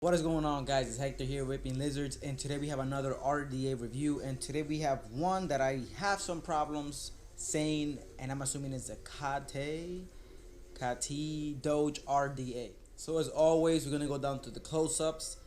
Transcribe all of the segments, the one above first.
What is going on, guys? It's Hector here, Vapin Lizards, and today we have another RDA review. And today we have one that I have some problems saying, and I'm assuming it's a Cate Doge RDA. So as always, we're gonna go down to the close-ups,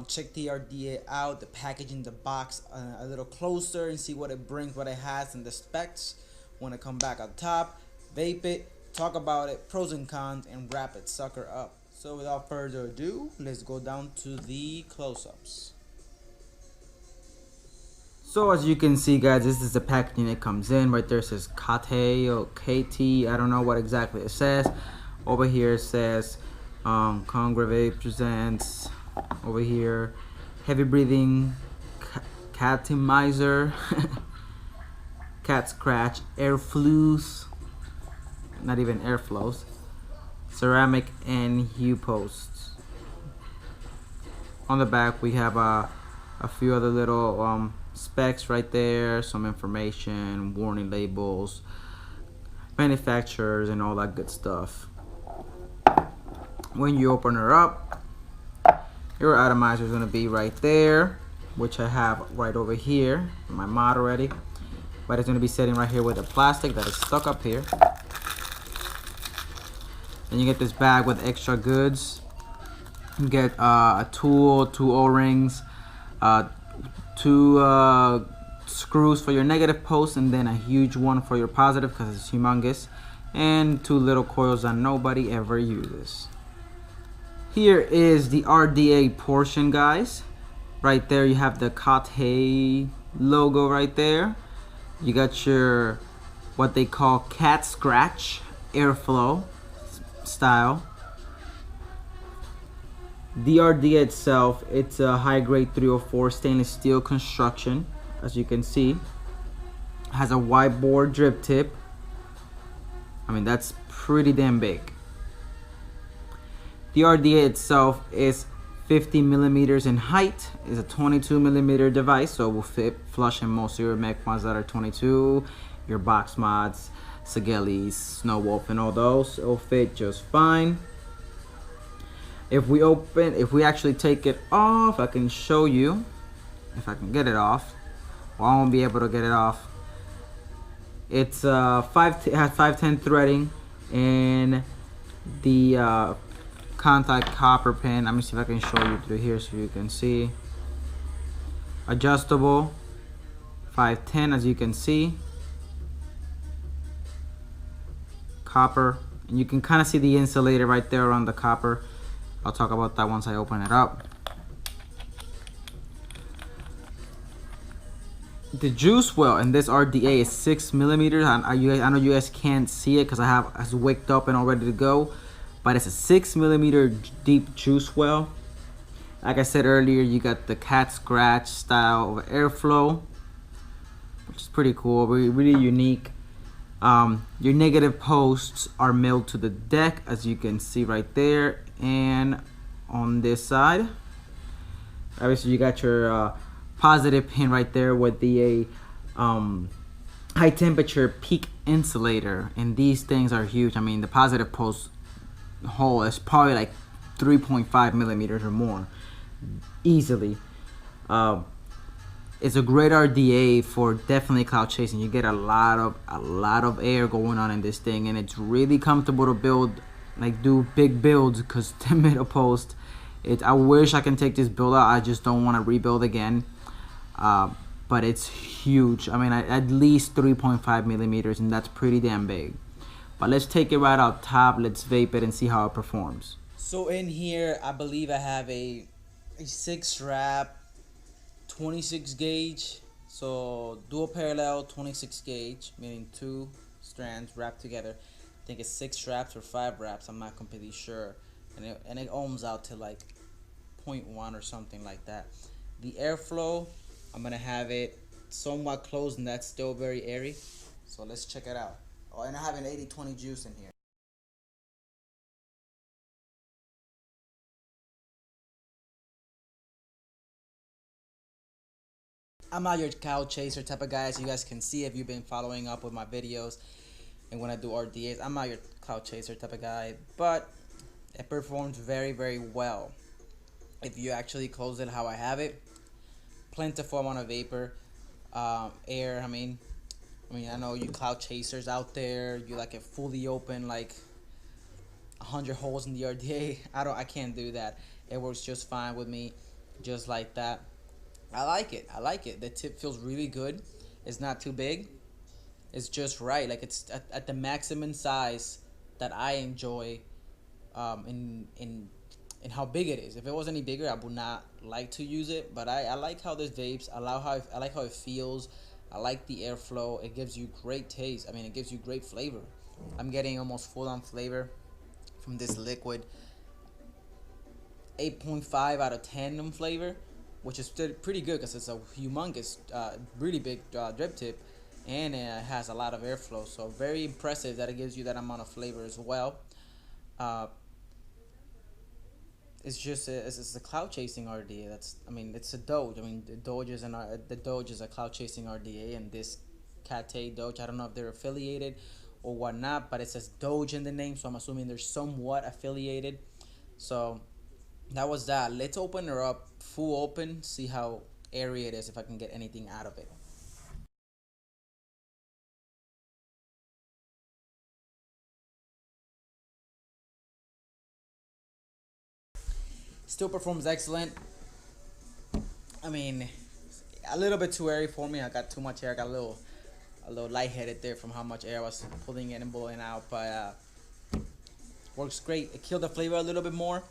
check the RDA out, the packaging, the box a little closer, and see what it brings, what it has, and the specs. When I come back on top, vape it, talk about it, pros and cons, and wrap it sucker up. So without further ado, let's go down to the close-ups. So as you can see, guys, this is the packaging it comes in. Right there it says Cate or KT. I don't know what exactly it says. Over here it says Congregate presents. Over here, heavy breathing catemizer, cat scratch, air flues, not even airflows, ceramic and hue posts. On the back we have a few other little specs right there, some information, warning labels, manufacturers, and all that good stuff. When you open her up, your atomizer is going to be right there, which I have right over here in my mod already, but it's going to be sitting right here with the plastic that is stuck up here. And you get this bag with extra goods. You get a tool, 2 O-rings, 2 screws for your negative post, and then a huge one for your positive because it's humongous, and 2 little coils that nobody ever uses. Here is the RDA portion, guys. Right there you have the Cate logo right there. You got your what they call cat scratch airflow style. The RDA itself, it's a high grade 304 stainless steel construction. As you can see, it has a wide bore drip tip. I mean, that's pretty damn big. The RDA itself is 50 millimeters in height. Is a 22 millimeter device, so it will fit flush in most of your mech mods that are 22, your box mods, Sigelis, Snow Wolf, and all those. It will fit just fine. If we actually take it off, I can show you if I can get it off. Well, I won't be able to get it off. It's it has 510 threading and the contact copper pin. Let me see if I can show you through here so you can see. Adjustable 510, as you can see. Copper, and you can kind of see the insulator right there on the copper. I'll talk about that once I open it up. The juice well in this RDA is 6 millimeters. I know you guys can't see it because I have it's wicked up and all ready to go, but it's a 6 millimeter deep juice well. Like I said earlier, you got the cat scratch style of airflow, which is pretty cool, really unique. Your negative posts are milled to the deck, as you can see right there, and on this side obviously you got your positive pin right there with the high temperature peak insulator, and these things are huge. I mean, the positive post hole is probably like 3.5 millimeters or more easily. It's a great RDA for definitely cloud chasing. You get a lot of air going on in this thing, and it's really comfortable to build, like do big builds, because the middle post, I wish I can take this build out. I just don't want to rebuild again. But it's huge. I mean, at least 3.5 millimeters, and that's pretty damn big. But let's take it right out top. Let's vape it and see how it performs. So in here, I believe I have a 6 wrap 26 gauge, so dual parallel 26 gauge, meaning 2 strands wrapped together. I think it's 6 wraps or 5 wraps, I'm not completely sure, and it ohms out to like 0.1 or something like that. The airflow, I'm gonna have it somewhat closed, and that's still very airy, so let's check it out. Oh, and I have an 80-20 juice in here. I'm not your cow chaser type of guy, as you guys can see if you've been following up with my videos and when I do RDAs. I'm not your cloud chaser type of guy, but it performs very, very well. if you actually close it how I have it. Plentiful amount of vapor, air. I mean, I know you cloud chasers out there. You like it fully open, like 100 holes in the RDA. I can't do that. It works just fine with me, just like that. I like it. I like it. The tip feels really good. It's not too big. It's just right. Like it's at the maximum size that I enjoy. In how big it is. If it was any bigger, I would not like to use it. But I like how this vapes. I like how it feels. I like the airflow. It gives you great taste. I mean, it gives you great flavor. I'm getting almost full on flavor from this liquid. 8.5 out of 10 in flavor, which is still pretty good because it's a humongous, really big drip tip, and it has a lot of airflow. So very impressive that it gives you that amount of flavor as well. Uh, it's a cloud chasing RDA. It's a Doge. I mean, the Doge is a cloud chasing RDA, and this Cate Doge. I don't know if they're affiliated or whatnot, but it says Doge in the name, so I'm assuming they're somewhat affiliated. So that was that. Let's open her up full open, see how airy it is, if I can get anything out of it. Still performs excellent. I mean, a little bit too airy for me. I got too much air. I got a little lightheaded there from how much air I was pulling in and blowing out. But works great. It killed the flavor a little bit more,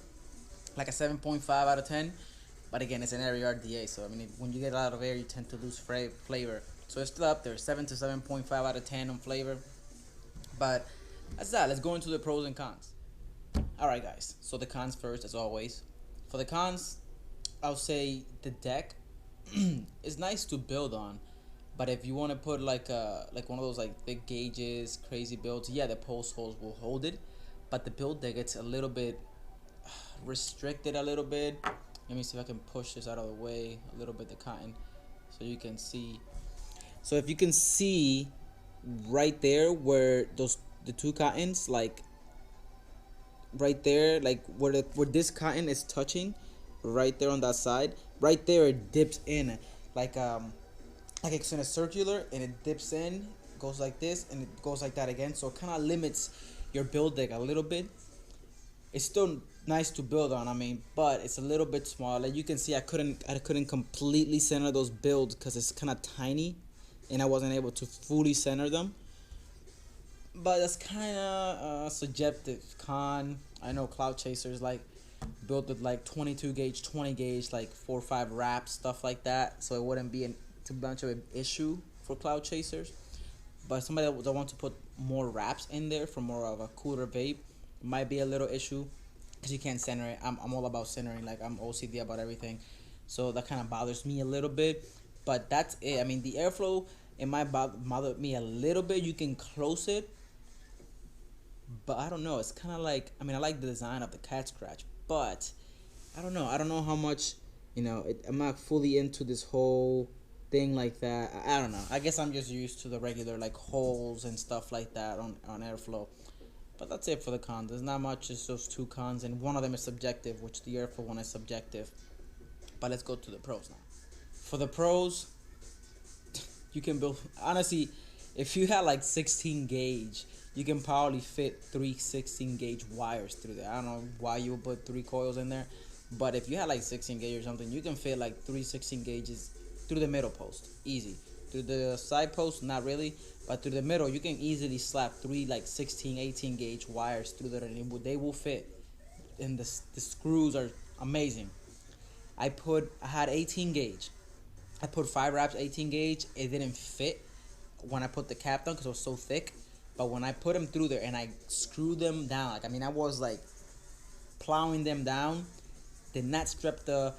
like a 7.5 out of 10. But again, it's an airy RDA, so I mean, when you get a lot of air, you tend to lose flavor. So it's still up there, 7 to 7.5 out of 10 on flavor. But that's that. Let's go into the pros and cons. All right, guys. So the cons first, as always. For the cons, I'll say the deck is nice to build on, but if you want to put like one of those like big gauges, crazy builds, yeah, the post holes will hold it, but the build deck gets a little bit restricted a little bit. Let me see if I can push this out of the way a little bit, the cotton, so you can see. So if you can see right there where the two cottons, like right there, like where this cotton is touching, right there on that side, right there it dips in, like it's in a circular, and it dips in, goes like this, and it goes like that again. So it kind of limits your build deck a little bit. It's still nice to build on, I mean, but it's a little bit small. Like you can see, I couldn't completely center those builds because it's kind of tiny, and I wasn't able to fully center them. But that's kind of subjective. Con, I know cloud chasers like built with like 22 gauge, 20 gauge, like 4 or 5 wraps, stuff like that, so it wouldn't be too much of an issue for cloud chasers. But somebody that want to put more wraps in there for more of a cooler vape might be a little issue because you can't center it. I'm all about centering. Like, I'm OCD about everything, so that kind of bothers me a little bit. But that's it. I mean, the airflow, it might bother me a little bit. You can close it, but I don't know. It's kind of like, I mean, I like the design of the cat scratch, but I don't know. I don't know how much, I'm not fully into this whole thing like that. I don't know. I guess I'm just used to the regular like holes and stuff like that on airflow. But that's it for the cons. There's not much. Just those two cons, and one of them is subjective, which the airflow one is subjective. But let's go to the pros now. For the pros, you can build, honestly, if you had like 16 gauge, you can probably fit 3 16 gauge wires through there. I don't know why you would put 3 coils in there, but if you had like 16 gauge or something, you can fit like 16 gauges through the middle post, easy. Through the side post, not really, but through the middle, you can easily slap 3 like 16 18 gauge wires through there, and they will fit. And the screws are amazing. I had 18 gauge. I put 5 wraps 18 gauge. It didn't fit when I put the cap down because it was so thick. But when I put them through there and I screwed them down, like, I mean, I was like plowing them down. Did not strip the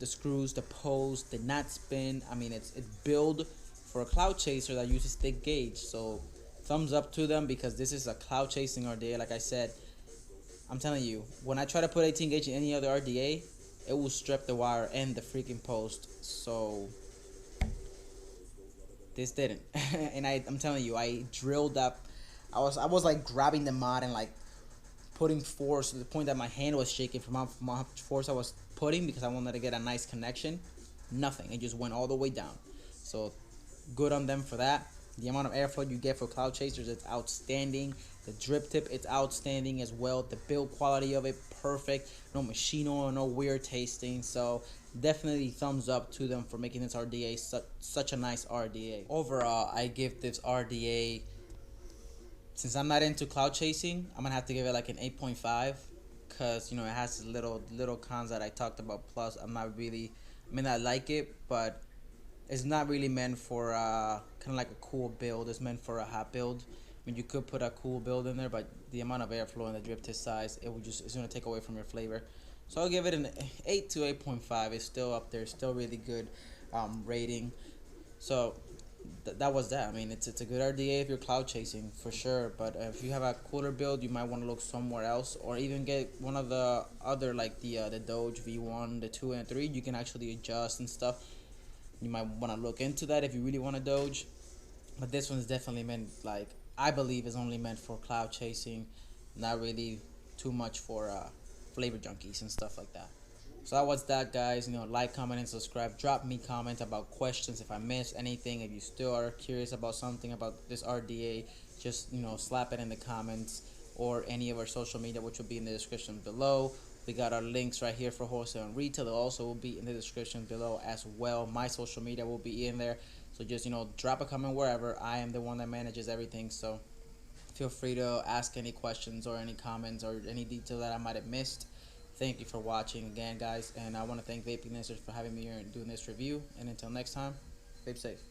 screws, the post, did not spin. I mean, it's built for a cloud chaser that uses thick gauge. So thumbs up to them, because this is a cloud chasing RDA. Like I said, I'm telling you, when I try to put 18 gauge in any other RDA, it will strip the wire and the freaking post. So this didn't. And I'm telling you, I drilled up. I was like grabbing the mod and like putting force to the point that my hand was shaking from how much force I was putting because I wanted to get a nice connection. Nothing. It just went all the way down. So good on them for that. The amount of airflow you get for cloud chasers, it's outstanding. The drip tip, it's outstanding as well. The build quality of it, perfect. No machine oil, no weird tasting. So definitely thumbs up to them for making this RDA such a nice RDA. Overall, I give this RDA, since I'm not into cloud chasing, I'm gonna have to give it like an 8.5, because you know it has little cons that I talked about. Plus, I'm not really, I mean, I like it, but it's not really meant for kind of like a cool build. It's meant for a hot build. I mean, you could put a cool build in there, but the amount of airflow and the drip tip size, it's gonna take away from your flavor. So I'll give it an 8 to 8.5. It's still up there, still really good rating. So that was that. I mean, it's a good RDA if you're cloud chasing for sure. But if you have a cooler build, you might want to look somewhere else, or even get one of the other, like the Doge V1, the 2 and 3. You can actually adjust and stuff. You might want to look into that if you really want a Doge. But this one's definitely meant, like, I believe is only meant for cloud chasing, not really too much for flavor junkies and stuff like that. So that was that, guys. You know, like, comment, and subscribe. Drop me comments about questions if I missed anything. If you still are curious about something about this RDA, just, you know, slap it in the comments, or any of our social media, which will be in the description below. We got our links right here for wholesale and retail. They also will be in the description below as well. My social media will be in there. So just, you know, drop a comment wherever. I am the one that manages everything. So feel free to ask any questions or any comments or any detail that I might have missed. Thank you for watching again, guys. And I want to thank Vapin for having me here and doing this review. And until next time, vape safe.